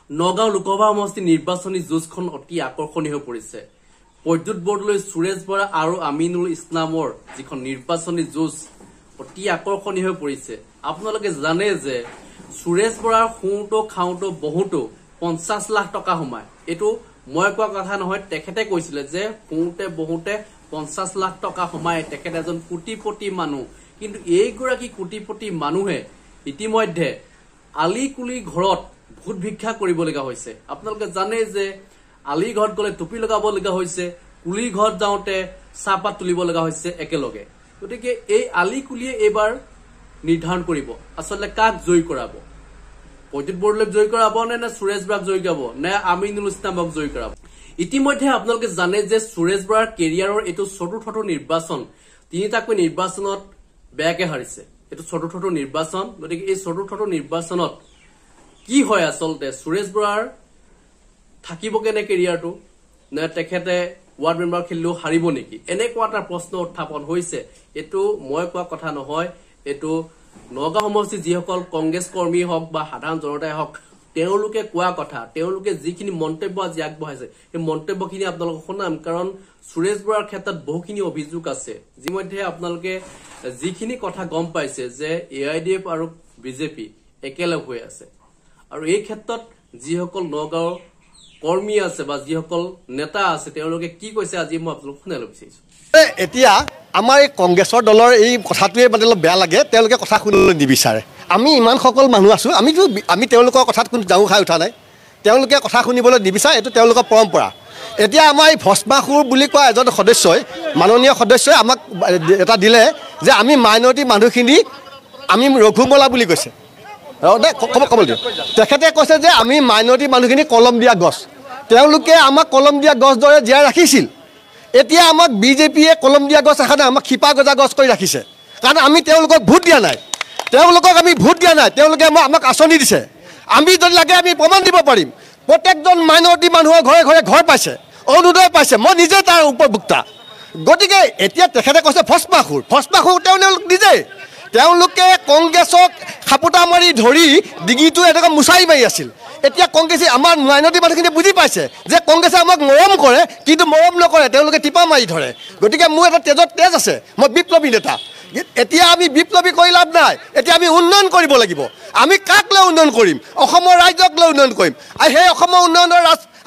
নগাঁও লোকসভা সমষ্টি নিৰ্বাচনী যুঁজখন অতি আকৰ্ষণীয় হৈ পৰিছে। বৈদ্যুৎ বৰদলৈ সুৰেশ বৰা আৰু আমিনুল ইছলামৰ যিখন নিৰ্বাচনী যুঁজ অতি আকৰ্ষণীয় হৈ পৰিছে। আপোনালোকে জানে যে সুৰেশ বৰাৰ শুওঁতো খাওঁতো বহুতো 50 লাখ টকা সোমায়। এইটো মই কোৱা কথা নহয়, তেখেতে কৈছিলে যে শুওঁতে বহুতে 50 লাখ টকা সোমায়। তেখেত এজন কোটিপতি মানুহ, কিন্তু এইগৰাকী কোটিপতি মানুহে ইতিমধ্যে আলিকুলি ঘৰত ভূত ভিক্ষা কৰিবলগা হৈছে। আপোনালোকে জানে যে আলি ঘৰত গলে টুপি লগাবলগা হৈছে, কুলি ঘৰত যাওঁতে চাহপাত তুলিব লগা হৈছে একেলগে। গতিকে এই আলিকুলিয়ে এইবাৰ নিৰ্ধাৰণ কৰিব আচলতে কাক জয়ী কৰাব। বৈদ্যুৎ বৰদলৈক জয়ী কৰাব নে সুৰেশ বৰাক জয়ী কৰাব নে আমিনুল ইছলামক জয়ী কৰাব। ইতিমধ্যে আপোনালোকে জানে যে সুৰেশ বৰাৰ কেৰিয়াৰৰ এইটো চতুৰ্থটো নিৰ্বাচন, তিনিটাকৈ নিৰ্বাচনত বেয়াকে হাৰিছে। এইটো চতুৰ্থটো নিৰ্বাচন। গতিকে এই চতুৰ্থটো নিৰ্বাচনত কি হয় আচলতে সুৰেশ বৰাৰ থাকিব কেনে কেৰিয়াৰটো, নে তেখেতে ৱাৰ্ড মেম্বাৰ খেলিলেও হাৰিব নেকি, এনেকুৱা এটা প্ৰশ্ন উত্থাপন হৈছে। এইটো মই কোৱা কথা নহয়, এইটো নগাঁও সমষ্টিৰ যিসকল কংগ্ৰেছ কৰ্মী হওক বা সাধাৰণ জনতাই হওক তেওঁলোকে কোৱা কথা। তেওঁলোকে যিখিনি মন্তব্য আজি আগবঢ়াইছে সেই মন্তব্যখিনি আপোনালোকক শুনাম, কাৰণ সুৰেশ বৰাৰ ক্ষেত্ৰত বহুখিনি অভিযোগ আছে। যিমধ্যে আপোনালোকে যিখিনি কথা গম পাইছে যে AIDF আৰু বিজেপি একেলগ হৈ আছে, আৰু এই ক্ষেত্ৰত যিসকল নগাঁৱৰ কৰ্মী আছে বা যিসকল নেতা আছে তেওঁলোকে কি কৈছে আজি মই আপোনালোকক শুনাব বিচাৰিছো। এতিয়া আমাৰ এই কংগ্ৰেছৰ দলৰ এই কথাটোৱে মানে অলপ বেয়া লাগে, তেওঁলোকে কথা শুনিবলৈ নিবিচাৰে। আমি ইমান সকল মানুহ আছোঁ, আমি তেওঁলোকৰ কথাত কোনো জাঙু খাই উঠা নাই, তেওঁলোকে কথা শুনিবলৈ নিবিচাৰে, এইটো তেওঁলোকৰ পৰম্পৰা। এতিয়া আমাৰ এই ভস্মাসুৰ বুলি কোৱা এজন সদস্যই, মাননীয় সদস্যই আমাক এটা দিলে যে আমি মাইনৰিটি মানুহখিনি আমি ৰঘুমলা বুলি কৈছে। ক'ব দিয়ক। তেখেতে কৈছে যে আমি মাইনৰিটি মানুহখিনি কলম দিয়া গছ, তেওঁলোকে আমাক কলম দিয়া গছ দৰে জীয়াই ৰাখিছিল। এতিয়া আমাক বিজেপিয়ে কলম দিয়া গছ এখানে আমাক শিপা গজা গছ কৰি ৰাখিছে, কাৰণ আমি তেওঁলোকক ভোট দিয়া নাই। তেওঁলোকে আমাক আঁচনি দিছে। আমি যদি লাগে আমি প্ৰমাণ দিব পাৰিম। প্ৰত্যেকজন মাইনৰিটি মানুহৰ ঘৰে ঘৰে ঘৰ পাইছে, অৰুণোদয় পাইছে, মই নিজে তাৰ উপভোক্তা। গতিকে এতিয়া তেখেতে কৈছে ভস্মাসুৰ তেওঁলোক নিজেই। তেওঁলোকে কংগ্ৰেছক খাপোটা মাৰি ধৰি ডিঙিটো এনেকৈ মোচাৰি মাৰি আছিল। এতিয়া কংগ্ৰেছে আমাৰ মাইনৰিটি মানুহখিনি বুজি পাইছে যে কংগ্ৰেছে আমাক মৰম কৰে, কিন্তু মৰম নকৰে, তেওঁলোকে টিপা মাৰি ধৰে। গতিকে মোৰ এটা তেজ আছে, মই বিপ্লৱী নেতা। এতিয়া আমি বিপ্লৱী কৰি লাভ নাই, এতিয়া আমি উন্নয়ন কৰিব লাগিব। আমি কাক লৈ উন্নয়ন কৰিম? অসমৰ ৰাইজক লৈ উন্নয়ন কৰিম। আৰু সেই অসমৰ উন্নয়নৰ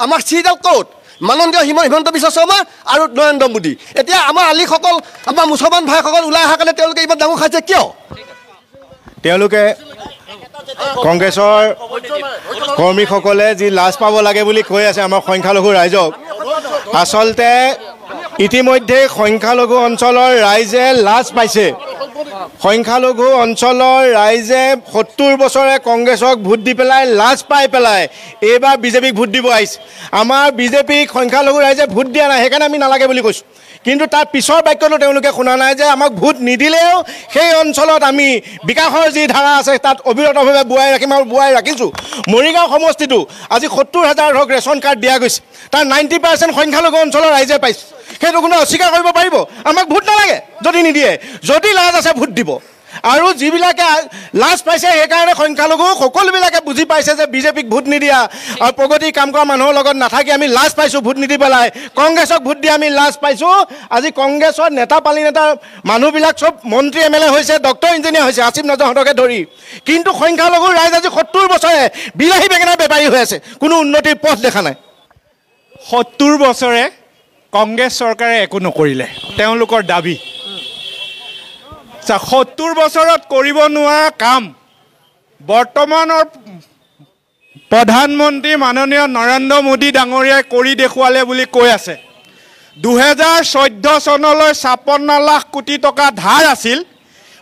আমাৰ চিৰিডাল ক'ত? মাননীয় হিমন্ত বিশ্ব শৰ্মা আৰু নৰেন্দ্ৰ মোদী। এতিয়া আমাৰ আলিসকল, আমাৰ মুছলমান ভাইসকল ওলাই অহাৰ কাৰণে তেওঁলোকে ইমান ডাঙৰ খাইছে কিয়? তেওঁলোকে কংগ্ৰেছৰ কৰ্মীসকলে যি লাজ পাব লাগে বুলি কৈ আছে আমাৰ সংখ্যালঘু ৰাইজক, আচলতে ইতিমধ্যে সংখ্যালঘু অঞ্চলৰ ৰাইজে লাজ পাইছে। সংখ্যালঘু অঞ্চলৰ ৰাইজে 70 বছৰে কংগ্ৰেছক ভোট দি পেলাই লাজ পাই পেলাই এইবাৰ বিজেপিক ভোট দিব আহিছে। আমাৰ বিজেপিক সংখ্যালঘু ৰাইজে ভোট দিয়া নাই, সেইকাৰণে আমি নালাগে বুলি কৈছোঁ। কিন্তু তাৰ পিছৰ বাক্যটো তেওঁলোকে শুনা নাই যে আমাক ভোট নিদিলেও সেই অঞ্চলত আমি বিকাশৰ যি ধাৰা আছে তাত অবিৰতভাৱে বোৱাই ৰাখিম আৰু বোৱাই ৰাখিছোঁ। মৰিগাঁও সমষ্টিটো আজি 70,000 ধৰক ৰেচন কাৰ্ড দিয়া গৈছে, তাৰ 90% সংখ্যালঘু অঞ্চলৰ ৰাইজে পাইছে। সেইটো কোনো অস্বীকাৰ কৰিব পাৰিব? আমাক ভোট নালাগে যদি নিদিয়ে, যদি লাজ আছে ভোট দিব। আৰু যিবিলাকে লাজ পাইছে সেইকাৰণে সংখ্যালঘু সকলোবিলাকে বুজি পাইছে যে বিজেপিক ভোট নিদিয়া আৰু প্ৰগতি কাম কৰা মানুহৰ লগত নাথাকি আমি লাজ পাইছোঁ ভোট নিদি পেলাই, কংগ্ৰেছক ভোট দি আমি লাজ পাইছোঁ। আজি কংগ্ৰেছৰ নেতা পালি নেতাৰ মানুহবিলাক চব মন্ত্ৰী MLA হৈছে, ডক্টৰ ইঞ্জিনিয়াৰ হৈছে, আসিফ নজৰহঁতকে ধৰি। কিন্তু সংখ্যালঘু ৰাইজ আজি 70 বছৰে বিলাহী বেঙেনা বেপাৰী হৈ আছে, কোনো উন্নতিৰ পথ দেখা নাই। 70 বছৰে কংগ্ৰেছ চৰকাৰে একো নকৰিলে, তেওঁলোকৰ দাবী। 70 বছৰত কৰিব নোৱাৰা কাম বৰ্তমানৰ প্ৰধানমন্ত্ৰী মাননীয় নৰেন্দ্ৰ মোদী ডাঙৰীয়াই কৰি দেখুৱালে বুলি কৈ আছে। 2014 চনলৈ 56 লাখ কোটি টকা ধাৰ আছিল,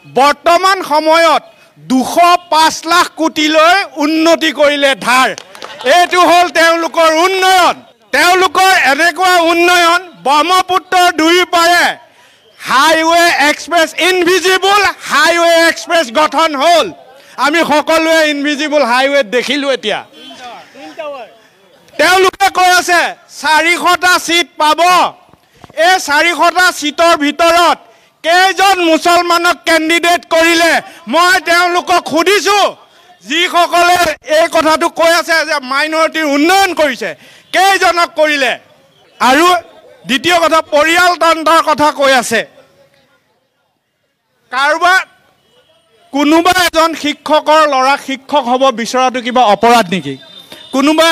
বৰ্তমান সময়ত 205 লাখ কোটিলৈ উন্নতি কৰিলে ধাৰ। এইটো হ'ল তেওঁলোকৰ উন্নয়ন। তেওঁলোকৰ এনেকুৱা উন্নয়ন, ব্ৰহ্মপুত্ৰৰ দুই পাৰে highway express, invisible highway express গঠন হ'ল। আমি সকলোৱে ইনভিজিবল হাইৱে দেখিলোঁ। এতিয়া তেওঁলোকে কৈ আছে 400টা চিট পাব। এই 400টা চিটৰ ভিতৰত কেইজন মুছলমানক কেণ্ডিডেট কৰিলে? মই তেওঁলোকক সুধিছোঁ যিসকলে এই কথাটো কৈ আছে যে মাইনৰিটিৰ উন্নয়ন কৰিছে, কেইজনক কৰিলে? আৰু দ্বিতীয় কথা, পৰিয়ালতন্ত্ৰৰ কথা কৈ আছে। কাৰোবাৰ কোনোবা এজন শিক্ষকৰ ল'ৰা শিক্ষক হ'ব বিচৰাটো কিবা অপৰাধ নেকি? কোনোবা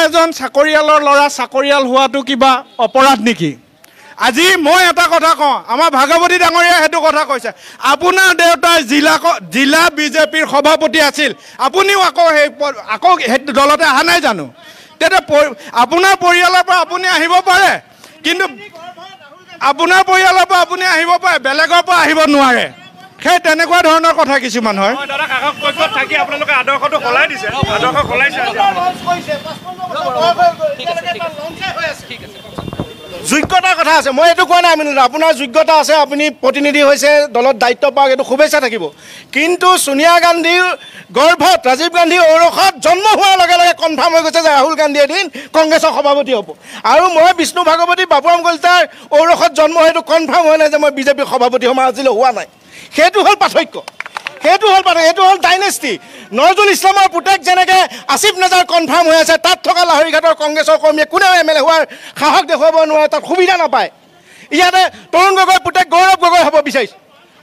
এজন চাকৰিয়ালৰ ল'ৰা চাকৰিয়াল হোৱাটো কিবা অপৰাধ নেকি? আজি মই এটা কথা কওঁ, আমাৰ ভাগৱতী ডাঙৰীয়াই সেইটো কথা কৈছে। আপোনাৰ দেউতাই জিলা বিজেপিৰ সভাপতি আছিল, আপুনিও আকৌ সেই দলতে অহা নাই জানো? তেতিয়া আপোনাৰ পৰিয়ালৰ পৰা আপুনি আহিব পাৰে, কিন্তু আপোনাৰ পৰিয়ালৰ পৰা আপুনি আহিব পাৰে, বেলেগৰ পৰা আহিব নোৱাৰে। সেই তেনেকুৱা ধৰণৰ কথা কিছুমান হয়। আপোনালোকে আদৰ্শটো সলাই দিছে, আদৰ্শ সলাইছে। যোগ্যতাৰ কথা আছে, মই এইটো কোৱা নাই আমিনুল, আপোনাৰ যোগ্যতা আছে, আপুনি প্ৰতিনিধি হৈছে, দলত দায়িত্ব পাওক, এইটো শুভেচ্ছা থাকিব। কিন্তু ছোনিয়া গান্ধীৰ গৰ্ভত ৰাজীৱ গান্ধীৰ ঔৰসত জন্ম হোৱাৰ লগে লগে কনফাৰ্ম হৈ গৈছে যে ৰাহুল গান্ধী এদিন কংগ্ৰেছৰ সভাপতি হ'ব। আৰু মই বিষ্ণু ভাগৱতী বাবুৰাম কলিতাৰ ঔৰসত জন্ম হয়তো কনফাৰ্ম হোৱা নাই যে মই বিজেপিৰ সভাপতি হ'ম, আজিলৈ হোৱা নাই। সেইটো হ'ল পাৰ্থক্য, সেইটো হ'ল ডাইনেষ্টি। নজৰুল ইছলামৰ পুতেক যেনেকৈ আসিফ নজাৰ কনফাৰ্ম হৈ আছে, তাত থকা লাহৰীঘাটৰ কংগ্ৰেছৰ কৰ্মীয়ে কোনেও MLA হোৱাৰ সাহস দেখুৱাব নোৱাৰে, তাত সুবিধা নাপায়। ইয়াতে তৰুণ গগৈৰ পুতেক গৌৰৱ গগৈ হ'ব বিচাৰিছে,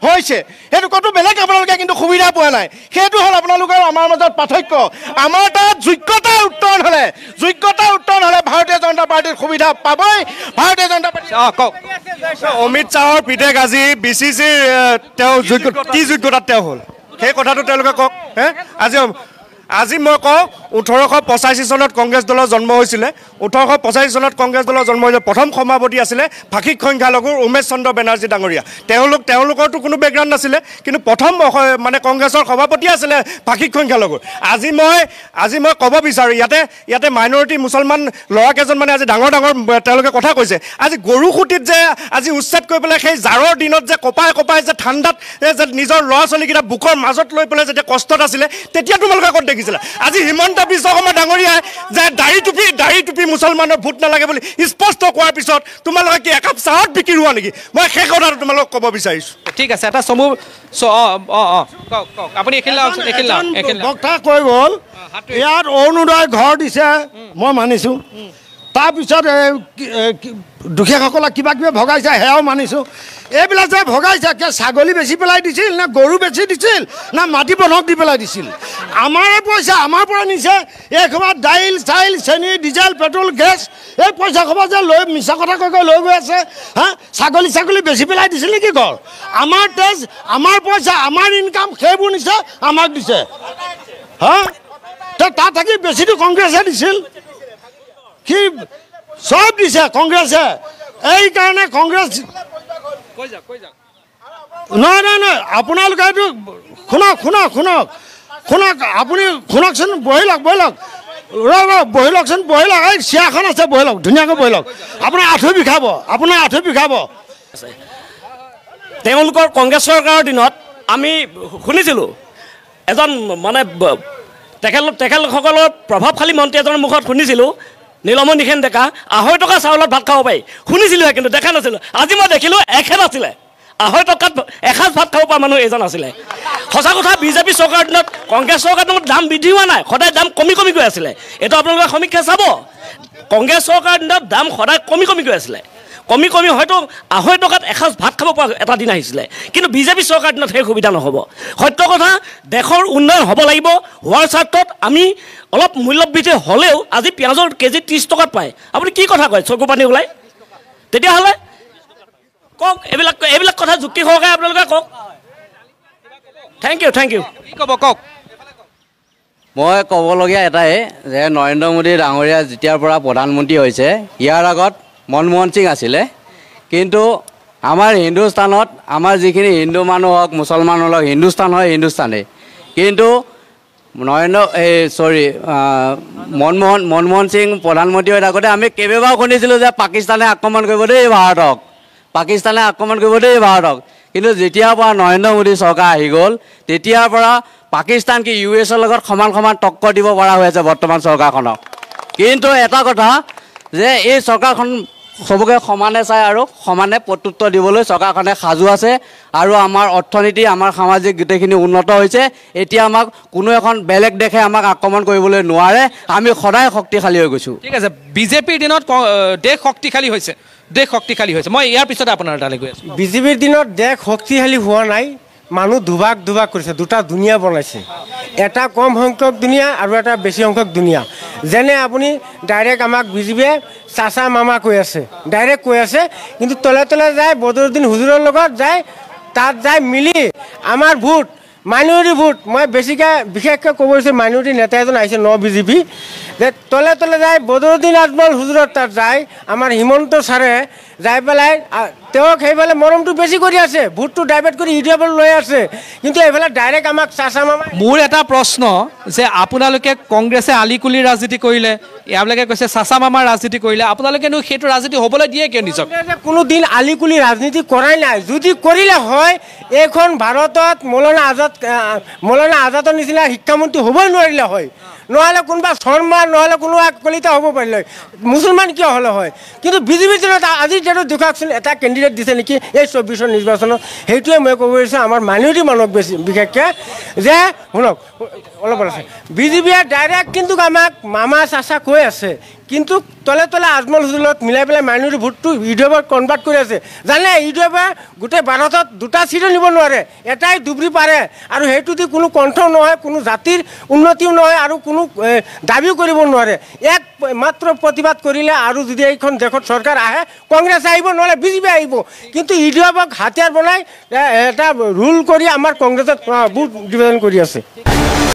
হৈছে, সেইটো ক'তো বেলেগ আপোনালোকে কিন্তু সুবিধা পোৱা নাই। সেইটো হ'ল আপোনালোকৰ আমাৰ মাজত পাৰ্থক্য। আমাৰ তাত যোগ্যতাৰ উত্তৰণ হ'লে ভাৰতীয় জনতা পাৰ্টীৰ সুবিধা পাবই। ভাৰতীয় জনতা পাৰ্টী কওক, অমিত শ্বাহৰ পিতেক আজি BCCৰ তেওঁ কি যোগ্যতাত তেওঁ হ'ল, সেই কথাটো তেওঁলোকে কওক। আজি মই কওঁ 1885 চনত কংগ্ৰেছ দলৰ জন্ম হৈছিলে। 1885 চনত কংগ্ৰেছ দলৰ জন্ম হৈছিলে। প্ৰথম সভাপতি আছিলে ভাষিক সংখ্যালঘুৰ উমেশ চন্দ্ৰ বেনাৰ্জী ডাঙৰীয়া। তেওঁলোকৰতো কোনো বেকগ্ৰাউণ্ড নাছিলে, কিন্তু প্ৰথম মানে কংগ্ৰেছৰ সভাপতি আছিলে ভাষিক সংখ্যালঘুৰ। আজি মই ক'ব বিচাৰোঁ, ইয়াতে মাইনৰিটি মুছলমান ল'ৰা কেইজনমানে আজি ডাঙৰ তেওঁলোকে কথা কৈছে। আজি গৰুসুঁতিত যে আজি উচ্ছেদ কৰি পেলাই সেই জাৰৰ দিনত যে কপাই যে ঠাণ্ডাত যে নিজৰ ল'ৰা ছোৱালীকেইটা বুকৰ মাজত লৈ পেলাই যেতিয়া কষ্টত আছিলে, তেতিয়া তোমালোকে ক'ত দেখিছিলা? আজি হিমন্ত বিশ্ব শৰ্মা ডাঙৰীয়াই যে দাড়ি টুপি মুছলমানৰ ভোট নালাগে বুলি স্পষ্ট কোৱাৰ পিছত তোমালোকে কি একাপ চাহত বিক্ৰী হোৱা নেকি? মই সেই কথাটো তোমালোকক ক'ব বিচাৰিছোঁ। ঠিক আছে, এটা চমু আপুনি বক্তা কৈ গ'ল, ইয়াত অৰুণোদয় ঘৰ দিছে, মই মানিছোঁ। তাৰপিছত দুখীয়াসকলক কিবা কিবি ভগাইছে, সেয়াও মানিছোঁ। এইবিলাক যে ভগাইছে, ছাগলী বেচি পেলাই দিছিল নে গৰু বেচি দিছিল না মাটি বন্ধক দি পেলাই দিছিল? আমাৰে পইচা আমাৰ পৰা নিছে। এই সময়ত দাইল চাইল চেনি ডিজেল পেট্ৰল গেছ এই পইচা খবৰ যে লৈ মিছা কথা কৈ লৈ গৈ আছে। ছাগলী বেচি পেলাই দিছিল নেকি ঘৰ? আমাৰ তেজ, আমাৰ পইচা, আমাৰ ইনকাম, সেইবোৰ নিছে, আমাক দিছে। তাত থাকি বেছিটো কংগ্ৰেছে দিছিল, কি চব দিছে কংগ্ৰেছে। এইকাৰণে কংগ্ৰেছ নহয়, আপোনালোকে এইটো শুনক, আপুনি শুনকচোন, বহি লওক, বহি লওকচোন, এই চিয়াখন আছে, বহি লওক, ধুনীয়াকৈ বহি লওক। আপোনাৰ আঁঠু বিষাব। তেওঁলোকৰ কংগ্ৰেছ চৰকাৰৰ দিনত আমি শুনিছিলোঁ এজন মানে তেখেতসকলৰ প্ৰভাৱশালী মন্ত্ৰী এজনৰ মুখত শুনিছিলোঁ, নীলমণি নিশেন ডেকা, 250 টকা চাউলত ভাত খাব পাৰি। শুনিছিলোঁ, কিন্তু দেখা নাছিলোঁ। আজি মই দেখিলোঁ এখেত আছিলে, 250 টকাত এসাঁজ ভাত খাব পৰা মানুহ এজন আছিলে। সঁচা কথা, বিজেপি চৰকাৰৰ দিনত কংগ্ৰেছ চৰকাৰৰ দিনত দাম বৃদ্ধি হোৱা নাই, সদায় দাম কমি গৈ আছিলে। এইটো আপোনালোকে সমীক্ষা চাব, কংগ্ৰেছ চৰকাৰৰ দিনত দাম সদায় কমি গৈ আছিলে। কমি হয়তো 250 টকাত এসাঁজ ভাত খাব পৰা এটা দিন আহিছিলে, কিন্তু বিজেপি চৰকাৰৰ দিনত সেই সুবিধা নহ'ব। সত্য কথা, দেশৰ উন্নয়ন হ'ব লাগিব। হোৱাৰ স্বাৰ্থত আমি অলপ মূল্যবৃদ্ধি হ'লেও আজি পিঁয়াজৰ কেজি 30 টকাত পায়। আপুনি কি কথা কয়, চকু পানী ওলাই? তেতিয়াহ'লে কওক, এইবিলাক কথা যুক্তি সহকাৰে আপোনালোকে কওক। Thank you. কি ক'ব কওক? মই ক'বলগীয়া এটাই যে নৰেন্দ্ৰ মোদী ডাঙৰীয়া যেতিয়াৰ পৰা প্ৰধানমন্ত্ৰী হৈছে, ইয়াৰ আগত মনমোহন সিং আছিলে। কিন্তু আমাৰ হিন্দুস্তানত আমাৰ যিখিনি হিন্দু মানুহ হওক, মুছলমান হওক, হিন্দুস্তান হয় হিন্দুস্তানেই। কিন্তু মনমোহন সিং প্ৰধানমন্ত্ৰী হৈ থাকোঁতে আমি কেইবাবাৰো শুনিছিলোঁ যে পাকিস্তানে আক্ৰমণ কৰিব দেই ভাৰতক, কিন্তু যেতিয়াৰ পৰা নৰেন্দ্ৰ মোদী চৰকাৰ আহি গ'ল, তেতিয়াৰ পৰা পাকিস্তান কি US-ৰ লগত সমান টক্কৰ দিব পৰা হৈ আছে বৰ্তমান চৰকাৰখনক। কিন্তু এটা কথা যে এই চৰকাৰখন চবকে সমানে চাই আৰু সমানে প্ৰত্যুত্তৰ দিবলৈ চৰকাৰখনে সাজু আছে আৰু আমাৰ অৰ্থনীতি আমাৰ সামাজিক গোটেইখিনি উন্নত হৈছে এতিয়া আমাক কোনো এখন বেলেগ দেশে আমাক আক্ৰমণ কৰিবলৈ নোৱাৰে আমি সদায় শক্তিশালী হৈ গৈছোঁ ঠিক আছে বিজেপিৰ দিনত দেশ শক্তিশালী হৈছে মই ইয়াৰ পিছতে আপোনাৰ তালৈ গৈ আছোঁ বিজেপিৰ দিনত দেশ শক্তিশালী হোৱা নাই মানুহ দুভাগ কৰিছে দুটা দুনিয়া বনাইছে এটা কম সংখ্যক দুনিয়া আৰু এটা বেছি সংখ্যক দুনিয়া যেনে আপুনি ডাইৰেক্ট আমাক বিজেপিয়ে চাচা মামা কৈ আছে ডাইৰেক্ট কৈ আছে কিন্তু তলে তলে যায় বদৰুদ্দিন হুজুৰৰ লগত যায় তাত যায় মিলি আমাৰ ভোট মাইনৰিটি ভোট মই বিশেষকৈ ক'ব বিচাৰিছোঁ মাইনৰিটি নেতা এজন আহিছে বিজেপি যে তলে তলে যায় বদৰুদ্দিন আজমল হুজুৰৰ তাত যায় আমাৰ হিমন্ত ছাৰে যাই পেলাই তেওঁক সেইফালে মৰমটো বেছি কৰি আছে ভোটটো ডাইভাৰ্ট কৰি ইউটিউবত লৈ আছে কিন্তু এইফালে ডাইৰেক্ট আমাক চাচা মামা মোৰ এটা প্ৰশ্ন যে আপোনালোকে কংগ্ৰেছে আলিকুলিৰ ৰাজনীতি কৰিলে ইয়ালৈকে কৈছে চাচা মামাৰ ৰাজনীতি কৰিলে আপোনালোকেনো সেইটো ৰাজনীতি হ'বলৈ দিয়ে কিয় নিজক কোনো দিন আলিকুলি ৰাজনীতি কৰাই নাই যদি কৰিলে হয় এইখন ভাৰতত মৌলানা আজাদৰ নিচিনা শিক্ষামন্ত্ৰী হ'বই নোৱাৰিলে হয় নহ'লে কোনোবা শৰ্মা নহ'লে কোনো কলিতা হ'ব পাৰিলে হয় মুছলমান কিয় হ'লে হয় কিন্তু বিজেপিৰ দিনত আজিৰ ডেটত দেখুৱাওকচোন এটা কেণ্ডিডেট দিছে নেকি এই 24ৰ নিৰ্বাচনত সেইটোৱে মই ক'ব বিচাৰিছোঁ আমাৰ মাইনৰিটি মানুহক বিশেষকৈ যে শুনক অলপ আছে বিজেপিয়ে ডাইৰেক্ট কিন্তু আমাক মামা চাচা কৈ আছে কিন্তু তলে তলে আজমল হুজুৰত মিলাই পেলাই মাইনৰিটি ভোটটো ইউটিউবত কনভাৰ্ট কৰি আছে জানে ইউটিউবে গোটেই ভাৰতত দুটা চিটো নিব নোৱাৰে এটাই দুবৰি পাৰে আৰু সেইটো দি কোনো কণ্ঠ নহয় কোনো জাতিৰ উন্নতিও নহয় আৰু কোনো দাবীও কৰিব নোৱাৰে এক মাত্ৰ প্ৰতিবাদ কৰিলে আৰু যদি এইখন দেশত চৰকাৰ আহে কংগ্ৰেছ আহিব নহ'লে বিজেপি আহিব কিন্তু ইউটিউবক হাতিয়াৰ বনাই এটা ৰুল কৰি আমাৰ কংগ্ৰেছত ভোট ডিভিজন কৰি আছে